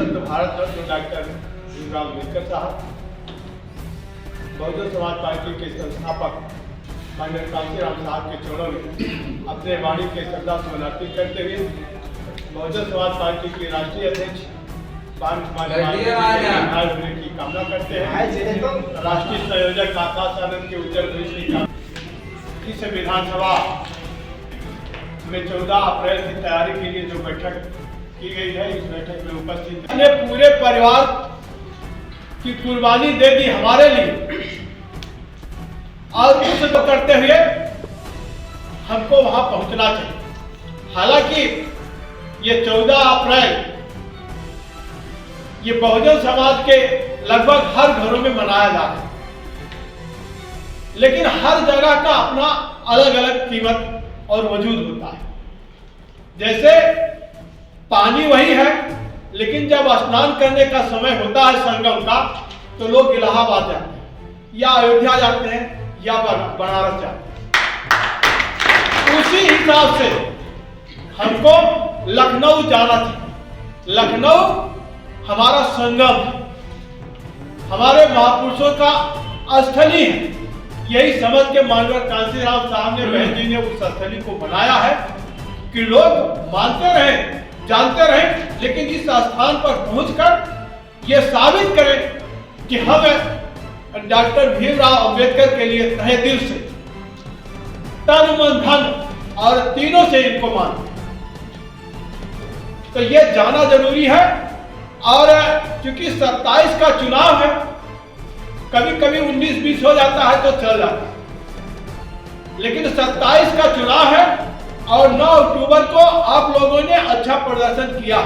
संत Bharat Ratna doctor Bhimrao Ambedkar साहब, Bahujan Samaj party के संस्थापक माननीय कांशीराम साहब के चरणों में अपने वाणी के श्रद्धा सुमन अर्पित करते हुए बहुजन समाज पार्टी के राष्ट्रीय अध्यक्ष होने की कामना करते हैं। राष्ट्रीय संयोजक आकाश आनंद के उज्जवल भविष्य की कामना। इस विधानसभा में 14 अप्रैल की तैयारी के लिए जो बैठक की गई है, इस बैठक में उपस्थित हमने पूरे परिवार की कुर्बानी दे दी हमारे लिए, और उस करते हुए हमको वहां पहुंचना चाहिए। हालांकि ये 14 अप्रैल ये बहुजन समाज के लगभग हर घरों में मनाया जाता है, लेकिन हर जगह का अपना अलग अलग कीमत और वजूद होता है। जैसे पानी वही है, लेकिन जब स्नान करने का समय होता है संगम का, तो लोग इलाहाबाद जाते हैं या अयोध्या जाते हैं या बनारस जाते हैं। उसी हिसाब से हमको लखनऊ जाना था। लखनऊ हमारा संगम, हमारे महापुरुषों का स्थली है। यही समझ के माननीय कांशीराम साहब ने, बहन जी ने उस स्थली को बनाया है कि लोग मानते रहें, जानते रहें, लेकिन इस स्थान पर पहुंचकर ये साबित करें कि हम डॉक्टर भीमराव अंबेडकर के लिए तहे दिल से, तन मन धन और तीनों से इनको मानते। तो ये जाना जरूरी है। और क्योंकि 27 का चुनाव है, कभी कभी 19-20 हो जाता है तो चल जाता है, लेकिन 27 का चुनाव है और 9 अक्टूबर को आप लोगों ने अच्छा प्रदर्शन किया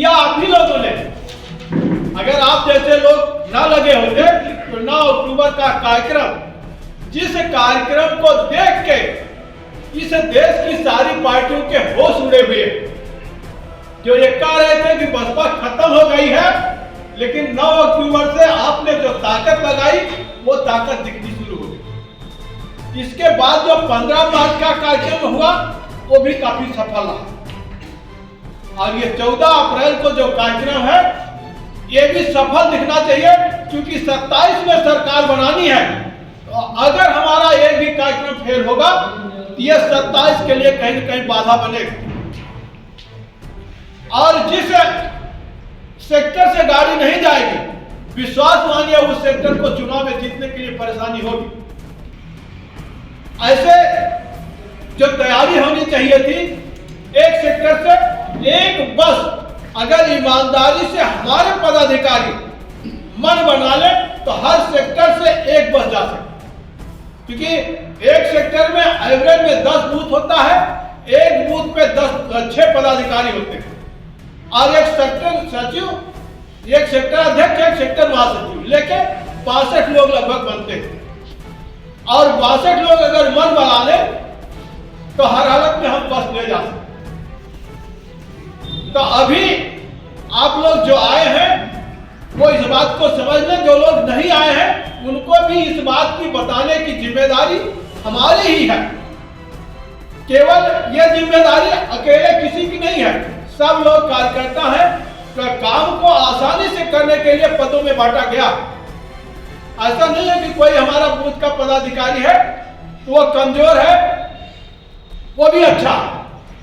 आप ही लोगों ने। अगर आप जैसे लोग ना लगे होते तो 9 अक्टूबर का कार्यक्रम, जिस कार्यक्रम को देख के इस देश की सारी पार्टियों के होश उड़े हुए, जो ये कह रहे थे कि बसपा खत्म हो गई है, लेकिन 9 अक्टूबर से आपने जो ताकत लगाई वो ताकत दिखनी शुरू हो गई। इसके बाद जो 15 मार्च का कार्यक्रम हुआ वो भी काफी सफल रहा, और ये 14 अप्रैल को जो कार्यक्रम है ये भी सफल दिखना चाहिए, क्योंकि 27 में सरकार बनानी है। तो अगर हमारा एक भी कार्यक्रम फेल होगा तो ये 27 के लिए कहीं न कहीं बाधा बनेगा। और जिस सेक्टर से गाड़ी नहीं जाएगी, विश्वास मानिए उस सेक्टर को चुनाव में जीतने के लिए परेशानी होगी। ऐसे जो तैयारी होनी चाहिए थी, एक सेक्टर से एक बस अगर ईमानदारी से हमारे पदाधिकारी मन बना ले तो हर सेक्टर से एक बस जा सकती, क्योंकि एक सेक्टर में एवरेज में 10 बूथ होता है, एक बूथ पे 6 पदाधिकारी होते हैं, और एक सेक्टर सचिव, एक सेक्टर अध्यक्ष, एक सेक्टर महासचिव लेके 62 लोग लगभग बनते हैं। और 62 लोग अगर मन बना ले तो हर हालत में हम बस ले जा सकते। तो अभी आप लोग जो आए हैं वो इस बात को समझ लें, जो लोग नहीं आए हैं उनको भी इस बात की बताने की जिम्मेदारी हमारी ही है। केवल ये जिम्मेदारी अकेले किसी की नहीं है, सब लोग कार्यकर्ता हैं। तो काम को आसानी से करने के लिए पदों में बांटा गया। ऐसा नहीं है कि कोई हमारा बूथ का पदाधिकारी है तो वो कमजोर है, वो भी अच्छा,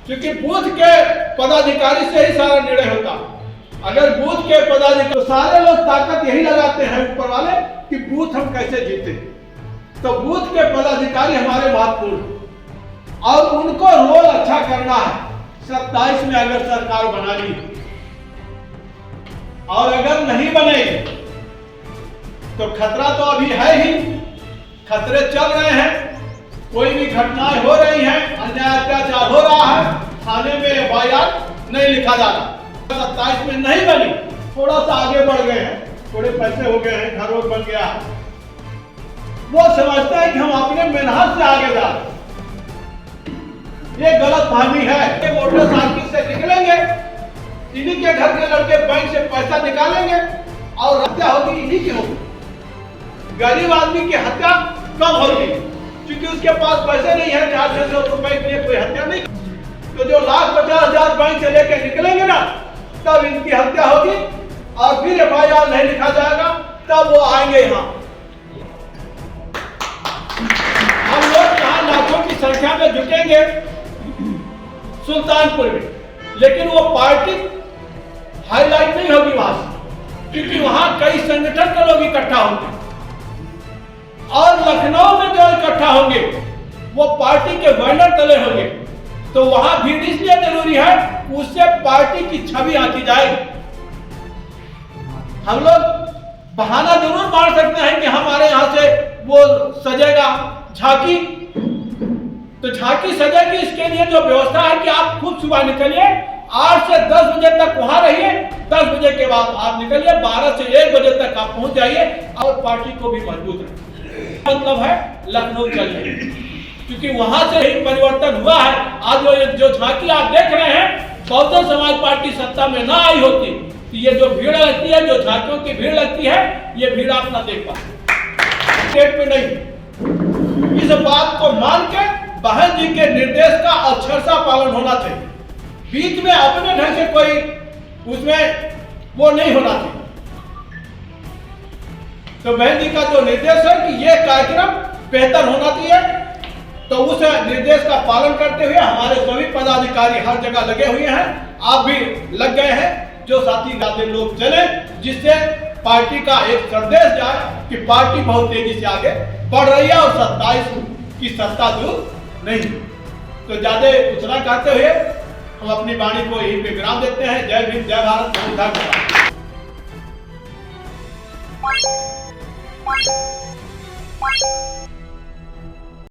क्योंकि बूथ के पदाधिकारी से ही सारा निर्णय होता। अगर बूथ के पदाधिकारी, तो सारे लोग ताकत यही लगाते हैं ऊपर वाले कि बूथ हम कैसे जीते। तो बूथ के पदाधिकारी हमारे महत्वपूर्ण, और उनको रोल अच्छा करना है। 27 में अगर सरकार बना ली, और अगर नहीं बनेगी तो खतरा तो अभी है ही, खतरे चल रहे हैं, कोई भी घटनाएं हो रही हैं, अन्याय अत्याचार हो रहा है, थाने में FIR नहीं लिखा जा रहा। 27 में नहीं बनी, थोड़ा सा आगे बढ़ गए हैं, थोड़े पैसे हो गए हैं, घर रोड बन गया है, वो समझता है कि हम अपने मेहनत से आगे जा रहे हैं। ये गलत फहमी है। ये मोटरसाइकिल से निकलेंगे, इन्हीं के घर के लड़के बैंक से पैसा निकालेंगे और हत्या होगी इन्हीं की होगी। गरीब आदमी की हत्या कम होगी, क्योंकि उसके पास पैसे नहीं है 400 रुपए के लिए कोई हत्या नहीं। तो जो 1,50,000 बैंक से लेके निकलेंगे ना, तो तब वो आएंगे यहाँ। हम लोग यहाँ लाखों की संख्या में जुटेंगे सुल्तानपुर में, लेकिन वो पार्टी हाईलाइट नहीं होगी वहां से, क्योंकि वहां कई संगठन के लोग इकट्ठा होंगे और लखनऊ में जो इकट्ठा होंगे वो पार्टी के बैनर तले होंगे। तो वहां भीड़ इसलिए जरूरी है, उससे पार्टी की छवि आती जाएगी। हम लोग बहाना जरूर मार सकते हैं कि हमारे यहां से वो सजेगा झांकी, तो झांकी सजेगी, इसके लिए जो व्यवस्था है कि आप खुद सुबह निकलिए, 8 से 10 बजे तक वहां रहिए, 10 बजे के बाद आप निकलिए, 12 से 1 बजे तक आप पहुंच जाइए और पार्टी को भी मजबूत रखिए। मतलब है लखनऊ चलिए, क्योंकि वहां से ही परिवर्तन हुआ है। आज जो झांकी आप देख रहे हैं, बहुजन समाज पार्टी सत्ता में ना आई होती तो ये जो भीड़ लगती है, जो झांकियों की भीड़ लगती है, ये भीड़ आप ना देख पाते। स्टेट पे नहीं, इस बात को मान के बहन जी के निर्देश का अक्षरशः पालन होना चाहिए। बीच में अपने ढंग से कोई उसमें वो नहीं होना चाहिए। तो बहन जी का जो निर्देश है कि ये कार्यक्रम बेहतर होना चाहिए, तो उस निर्देश का पालन करते हुए हमारे सभी पदाधिकारी हर जगह लगे हुए हैं, आप भी लग गए हैं। जो साथी गाते लोग चले, जिससे पार्टी का एक संदेश जाए कि पार्टी बहुत तेजी से आगे बढ़ रही है और 27 की सत्ता दूर नहीं। तो ज्यादा कुछ ना कहते हुए हम अपनी वाणी को यहीं पे विराम देते हैं। जय भीम, जय भारत, धन्यवाद।